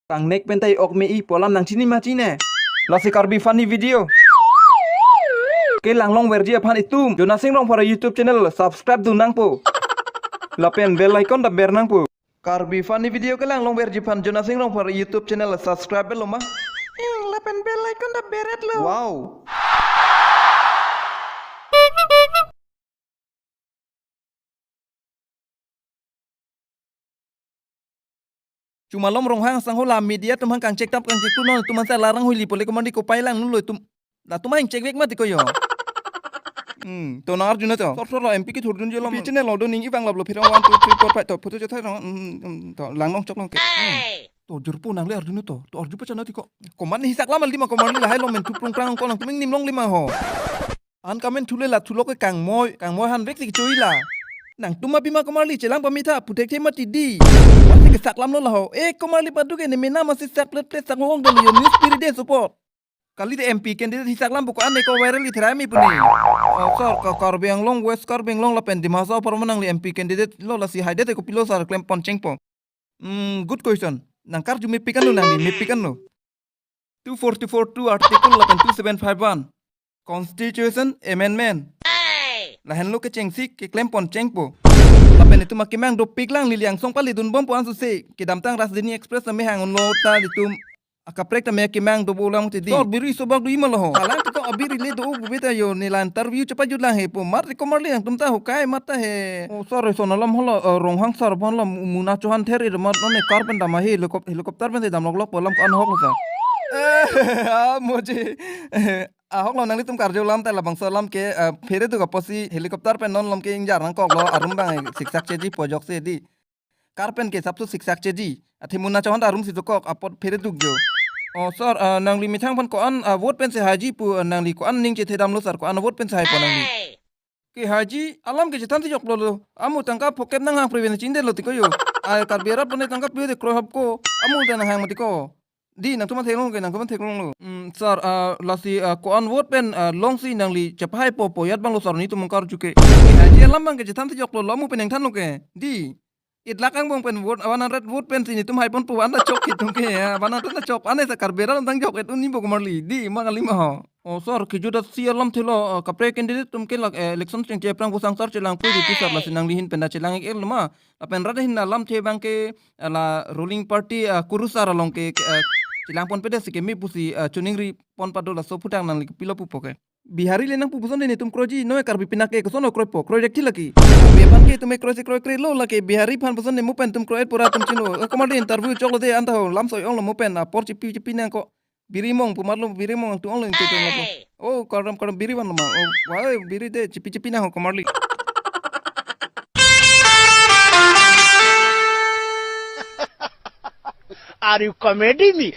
Kang nek pentai ok mei polam nang chini ma chine. Lasi karbi funny video. Ke lang long verji aphan itum. Jona sing rong para YouTube channel subscribe du nang po. Lapen bell icon da ber nang po. Karbi funny video ke lang long verji phan jona sing rong para YouTube channel subscribe lo ma. Lapen bell icon da beret lo. Wow. Cuma lom rong hang sang hola media tum hang kang cek tap kang cek tu non tum sa larang huli pole komandi ko pai lang nulo tum da tum hang cek vek mati ko yo to na arjuna to sor lo mp ki thurdun je lo pichne lo do ningi bang lo phira 1 2 3 4 5 to photo je thai to lang long chok long ke to jurpu nang le arjuna to arju pa chana ti ko koman hisak lamal di ma koman li hai lo men tuprung prang ko nang tuming nim long lima ho an kamen thule la thulo ko kang moi han vek ti chui la nang tuma bima komarli celang pamita putek tema tidi masih kesak lam lo lah komarli padu ke nemena masih sak plet sang hong dali yo news spirit de support kali de MP candidate hisak lam buku ane ko viral li therami puni sor ka karbeng long west karbeng long la pen di masa permenang li MP candidate lo la si haide ko pilo sar klem pon chengpo good question nang kar ju mepikan lo nang ni mepikan lo 244 article la pen 2751 constitution amendment lahan lo ke cengsik ke klem pon cengpo lapen itu makimang do piklang liliang song pali dun bom puan susi ke damtang Rasdini Express na mehang on lo ta ditum akaprek ta mekimang do bolang ti di sor biri sobak do imalo ho halang to abiri le do beta yo nila interview cepat judlang he po mar ko marli yang tumta ho kai mata he sor so nalam holo ronghang sar bon lam muna chohan theri mar ne karpen dama he helicopter ben dam lok polam kan hok sa मुझे ahok lo nang litum karjo lam ta labang solam ke fere tu kaposi helikopter pen non lom ke ingjar nang kok lo arum bang siksak cheji pojok se di karpen ke sabtu siksak cheji athi munna chon arum si jokok apot fere tu jo sor nang li mithang pan ko an vote pen se haji pu nang li ko an ning che thedam lo sar ko an vote pen se hai po nang li ke haji alam ke jetan ti jok lo amu tangka poket nang hang preven chinde lo ti ko yo kar biara pone tangka pye de kro hab ko amu tan hang mati ko di nang tuman thelong ke nang tuman thelong lo sar lasi ko an vote pen long si nang li chapai po yat bang lo sar ni tum kar juke haji alam bang ke jetan ti jok lo mu pen than lo ke di it lakang bang pen vote 100 vote pen sini tum hai pon pu anda chok ki tum ke 100 na chok ane sa kar bera tang jok et ni bo marli di mangali ma ho sar ki juda si alam thelo kapre candidate tum ke lak election cheng che prang busang sar chelang pu di sar la sinang lihin pen da chelang ek lama apen rada hin alam the bang ke la ruling party kurusar along ke cilang pon pedes ke mi pusi chuningri pon padola so putang nang pilo pupo ke bihari lenang pupuson ni tum kroji no kar bipina ke kosono kropo project ti laki bepan ke tume kroji kroy lo laki bihari pan puson ni mupen tum kroet pura tum chino komadi interview choklo de anta ho lam so ong lo mupen por chipi chipi nang ko birimong pumarlo birimong tu ong lo tu lo karam biriwan ma wa biri de chipi chipi nang komadi Are you comedy me?